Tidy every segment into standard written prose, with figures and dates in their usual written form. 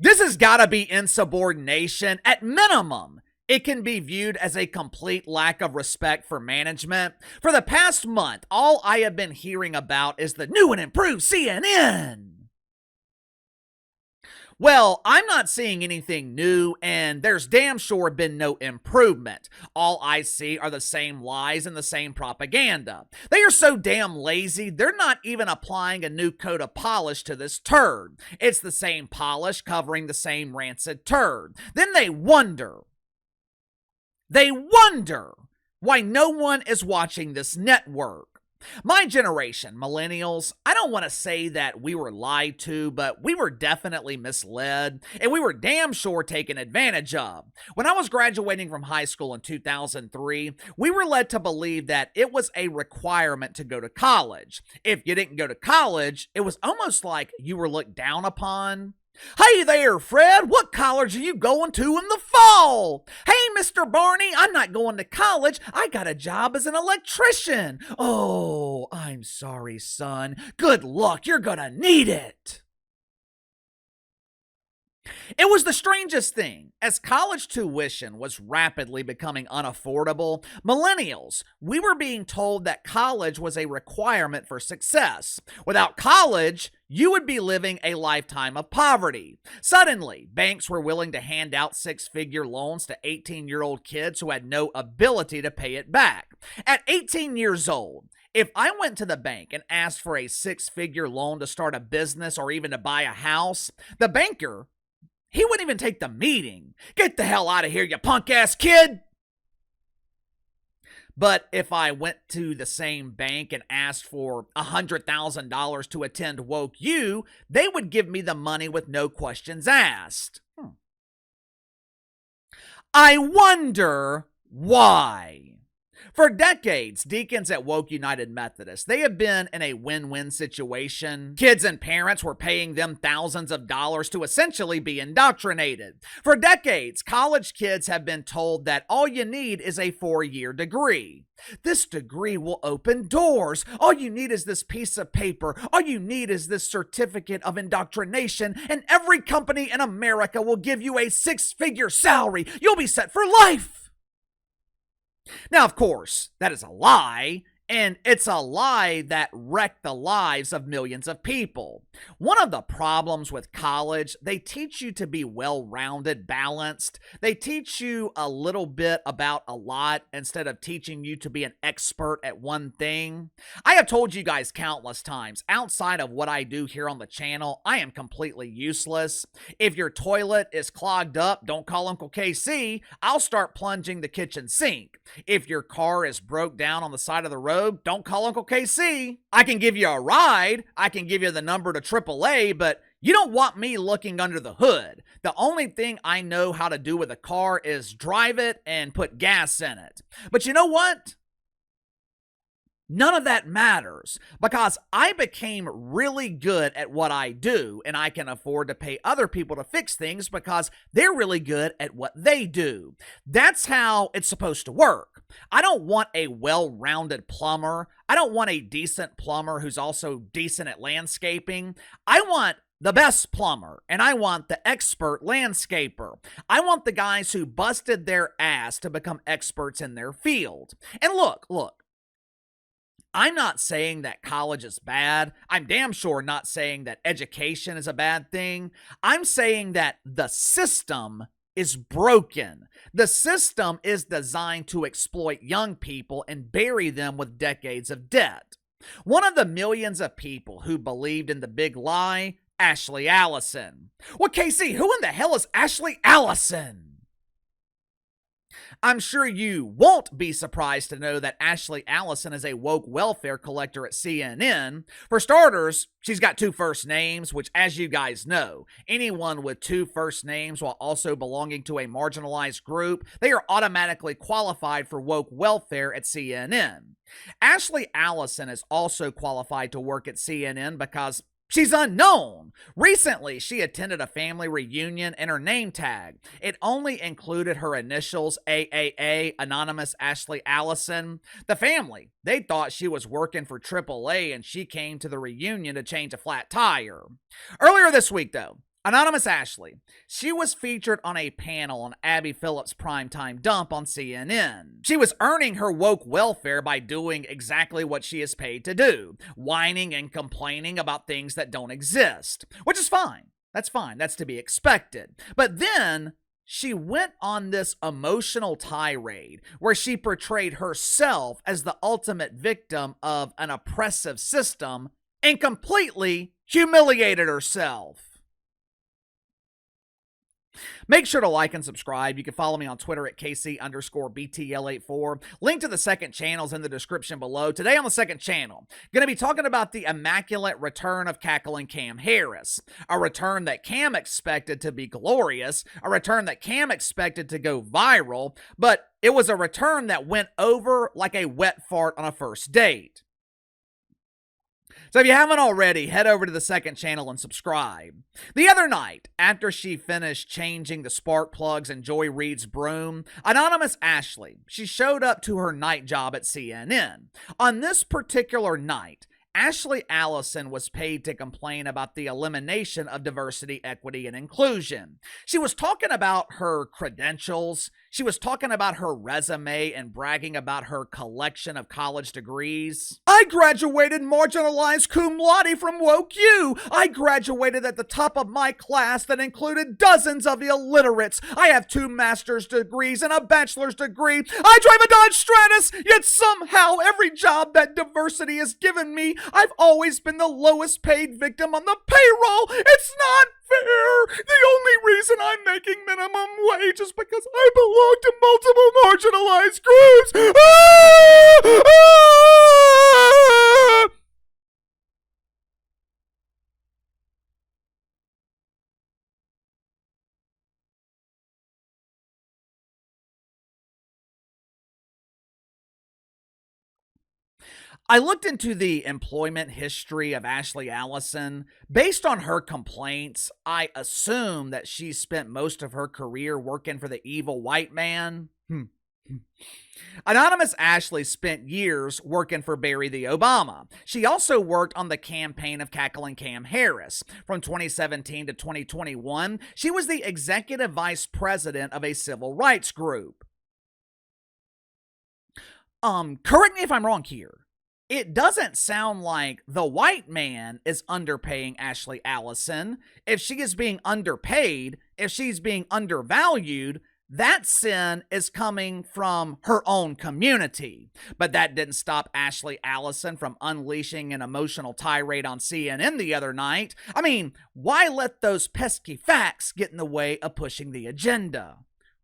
This has got to be insubordination. At minimum, it can be viewed as a complete lack of respect for management. For the past month, all I have been hearing about is the new and improved CNN. Well, I'm not seeing anything new, and there's damn sure been no improvement. All I see are the same lies and the same propaganda. They are so damn lazy, they're not even applying a new coat of polish to this turd. It's the same polish covering the same rancid turd. Then they wonder why no one is watching this network. My generation, millennials, I don't want to say that we were lied to, but we were definitely misled, and we were damn sure taken advantage of. When I was graduating from high school in 2003, we were led to believe that it was a requirement to go to college. If you didn't go to college, it was almost like you were looked down upon. Hey there, Fred, what college are you going to in the fall? Hey, Mr. Barney, I'm not going to college. I got a job as an electrician. Oh, I'm sorry, son. Good luck, you're gonna need it. It was the strangest thing. As college tuition was rapidly becoming unaffordable, millennials, we were being told that college was a requirement for success. Without college, you would be living a lifetime of poverty. Suddenly, banks were willing to hand out six-figure loans to 18-year-old kids who had no ability to pay it back. At 18 years old, if I went to the bank and asked for a six-figure loan to start a business or even to buy a house, the banker, he wouldn't even take the meeting. Get the hell out of here, you punk-ass kid! But if I went to the same bank and asked for $100,000 to attend Woke U, they would give me the money with no questions asked. I wonder why. For decades, deacons at Woke United Methodist, they have been in a win-win situation. Kids and parents were paying them thousands of dollars to essentially be indoctrinated. For decades, college kids have been told that all you need is a 4-year degree. This degree will open doors. All you need is this piece of paper. All you need is this certificate of indoctrination, and every company in America will give you a 6-figure salary. You'll be set for life. Now, of course, that is a lie, and it's a lie that wrecked the lives of millions of people. One of the problems with college, they teach you to be well-rounded, balanced. They teach you a little bit about a lot instead of teaching you to be an expert at one thing. I have told you guys countless times, outside of what I do here on the channel, I am completely useless. If your toilet is clogged up, don't call Uncle KC. I'll start plunging the kitchen sink. If your car is broke down on the side of the road, don't call Uncle KC. I can give you a ride. I can give you the number to AAA, but you don't want me looking under the hood. The only thing I know how to do with a car is drive it and put gas in it. But you know what? None of that matters, because I became really good at what I do, and I can afford to pay other people to fix things because they're really good at what they do. That's how it's supposed to work. I don't want a well-rounded plumber. I don't want a decent plumber who's also decent at landscaping. I want the best plumber, and I want the expert landscaper. I want the guys who busted their ass to become experts in their field. And look, I'm not saying that college is bad. I'm damn sure not saying that education is a bad thing. I'm saying that the system is broken. The system is designed to exploit young people and bury them with decades of debt. One of the millions of people who believed in the big lie, Ashley Allison. Well, Casey, who in the hell is Ashley Allison? I'm sure you won't be surprised to know that Ashley Allison is a woke welfare collector at CNN. For starters, she's got 2 first names, which, as you guys know, anyone with 2 first names while also belonging to a marginalized group, they are automatically qualified for woke welfare at CNN. Ashley Allison is also qualified to work at CNN because she's unknown. Recently, she attended a family reunion and her name tag, it only included her initials, AAA, Anonymous Ashley Allison. The family, they thought she was working for AAA and she came to the reunion to change a flat tire. Earlier this week, though, Anonymous Ashley. She was featured on a panel on Abby Phillips' primetime dump on CNN. She was earning her woke welfare by doing exactly what she is paid to do, whining and complaining about things that don't exist, which is fine. That's fine. That's to be expected. But then she went on this emotional tirade where she portrayed herself as the ultimate victim of an oppressive system and completely humiliated herself. Make sure to like and subscribe. You can follow me on Twitter at KC_BTL84. Link to the second channel is in the description below. Today on the second channel, going to be talking about the immaculate return of cackling Cam Harris. A return that Cam expected to be glorious. A return that Cam expected to go viral. But it was a return that went over like a wet fart on a first date. So if you haven't already, head over to the second channel and subscribe. The other night, after she finished changing the spark plugs in Joy Reid's broom, Anonymous Ashley, she showed up to her night job at CNN. On this particular night, Ashley Allison was paid to complain about the elimination of diversity, equity, and inclusion. She was talking about her credentials. She was talking about her resume and bragging about her collection of college degrees. I graduated marginalized cum laude from Woke U. I graduated at the top of my class that included dozens of illiterates. I have 2 master's degrees and a bachelor's degree. I drive a Dodge Stratus, yet somehow every job that diversity has given me, I've always been the lowest paid victim on the payroll. It's not fair. The only reason I'm making minimum wage is because I belong to multiple marginalized groups. I looked into the employment history of Ashley Allison. Based on her complaints, I assume that she spent most of her career working for the evil white man. Anonymous Ashley spent years working for Barry the Obama. She also worked on the campaign of cackling Cam Harris. From 2017 to 2021, she was the executive vice president of a civil rights group. Correct me if I'm wrong here. It doesn't sound like the white man is underpaying Ashley Allison. If she is being underpaid, if she's being undervalued, that sin is coming from her own community. But that didn't stop Ashley Allison from unleashing an emotional tirade on CNN the other night. I mean, why let those pesky facts get in the way of pushing the agenda?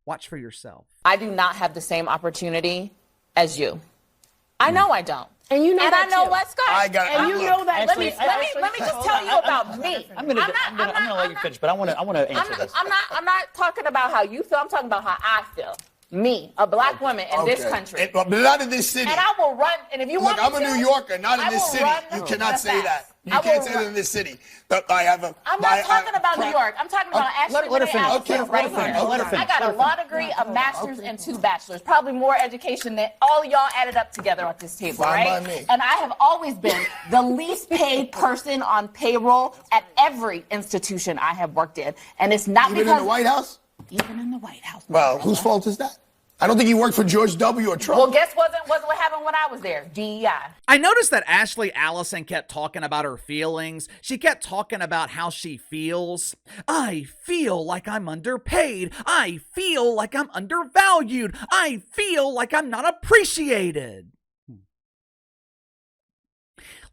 Watch for yourself. I do not have the same opportunity as you. I know I don't. And you know and that I know too. Let's go. And you know that. Let me just tell you about me. I'm gonna let you finish, but I want to answer this. I'm not talking about how you feel. I'm talking about how I feel. Me, a black woman in this country. But not in this city. And I will run. And if you want, I'm a New Yorker, not in this city. You cannot say that. You can't say that in this city. I'm not talking about New York. I'm talking about Ashley let her finish. Allison right here. I got a law degree, a master's, and 2 bachelors. Probably more education than all of y'all added up together at this table, right? And I have always been the least paid person on payroll at every institution I have worked in. And it's not because... Even in the White House? Even in the White House. Well, whose fault is that? I don't think he worked for George W. or Trump. Well, guess what happened when I was there? DEI. I noticed that Ashley Allison kept talking about her feelings. She kept talking about how she feels. I feel like I'm underpaid. I feel like I'm undervalued. I feel like I'm not appreciated.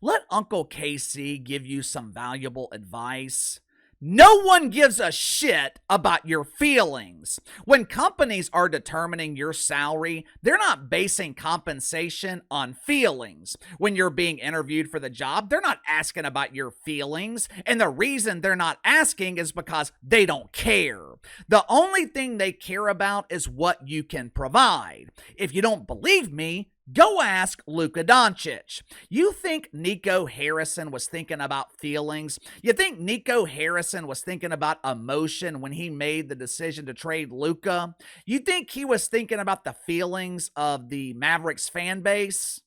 Let Uncle KC give you some valuable advice. No one gives a shit about your feelings. When companies are determining your salary, they're not basing compensation on feelings. When you're being interviewed for the job, they're not asking about your feelings. And the reason they're not asking is because they don't care. The only thing they care about is what you can provide. If you don't believe me, go ask Luka Doncic. You think Nico Harrison was thinking about feelings? You think Nico Harrison was thinking about emotion when he made the decision to trade Luka? You think he was thinking about the feelings of the Mavericks fan base?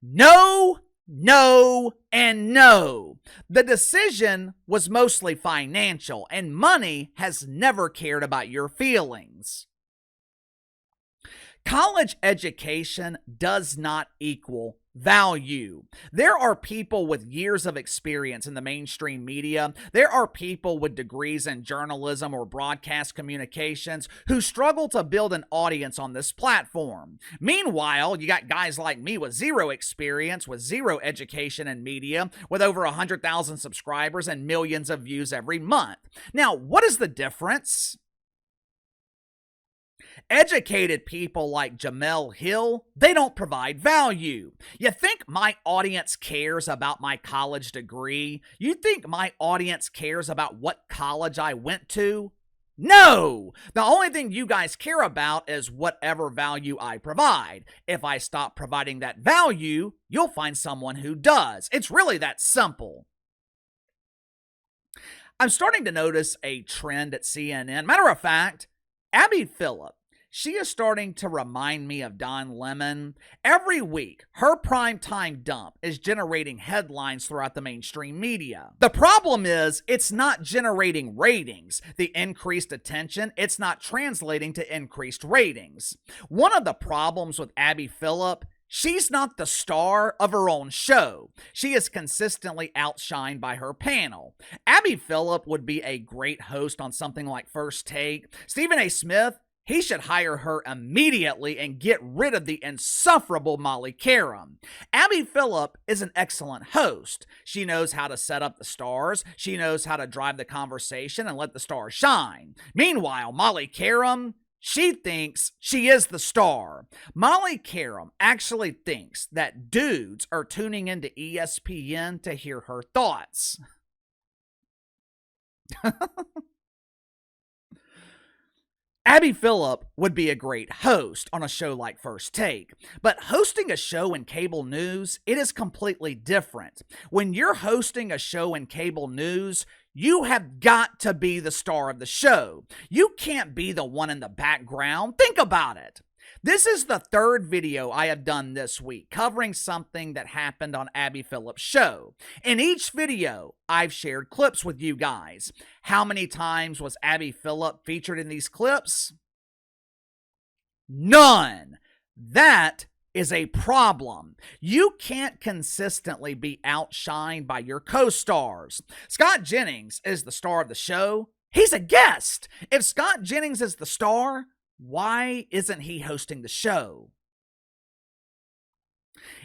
No No and no. The decision was mostly financial, and money has never cared about your feelings. College education does not equal value. There are people with years of experience in the mainstream media. There are people with degrees in journalism or broadcast communications who struggle to build an audience on this platform. Meanwhile, you got guys like me with zero experience, with zero education in media, with over 100,000 subscribers and millions of views every month. Now, what is the difference? Educated people like Jamel Hill, they don't provide value. You think my audience cares about my college degree? You think my audience cares about what college I went to? No! The only thing you guys care about is whatever value I provide. If I stop providing that value, you'll find someone who does. It's really that simple. I'm starting to notice a trend at CNN. Matter of fact, Abby Phillip, she is starting to remind me of Don Lemon. Every week, her primetime dump is generating headlines throughout the mainstream media. The problem is, it's not generating ratings. The increased attention, it's not translating to increased ratings. One of the problems with Abby Phillip, she's not the star of her own show. She is consistently outshined by her panel. Abby Phillip would be a great host on something like First Take. Stephen A. Smith, he should hire her immediately and get rid of the insufferable Molly Karam. Abby Phillip is an excellent host. She knows how to set up the stars. She knows how to drive the conversation and let the stars shine. Meanwhile, Molly Karam, she thinks she is the star. Molly Karam actually thinks that dudes are tuning into ESPN to hear her thoughts. Abby Phillip would be a great host on a show like First Take, but hosting a show in cable news, it is completely different. When you're hosting a show in cable news, you have got to be the star of the show. You can't be the one in the background. Think about it. This is the third video I have done this week covering something that happened on Abby Phillip's show. In each video, I've shared clips with you guys. How many times was Abby Phillip featured in these clips? None. That is a problem. You can't consistently be outshined by your co-stars. Scott Jennings is the star of the show. He's a guest. If Scott Jennings is the star, why isn't he hosting the show?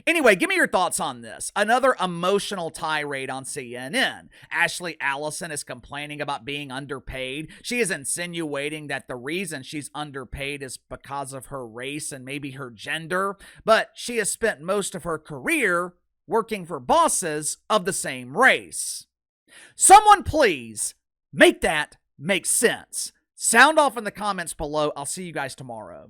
Anyway, give me your thoughts on this. Another emotional tirade on CNN. Ashley Allison is complaining about being underpaid. She is insinuating that the reason she's underpaid is because of her race and maybe her gender, but she has spent most of her career working for bosses of the same race. Someone please make that make sense. Sound off in the comments below. I'll see you guys tomorrow.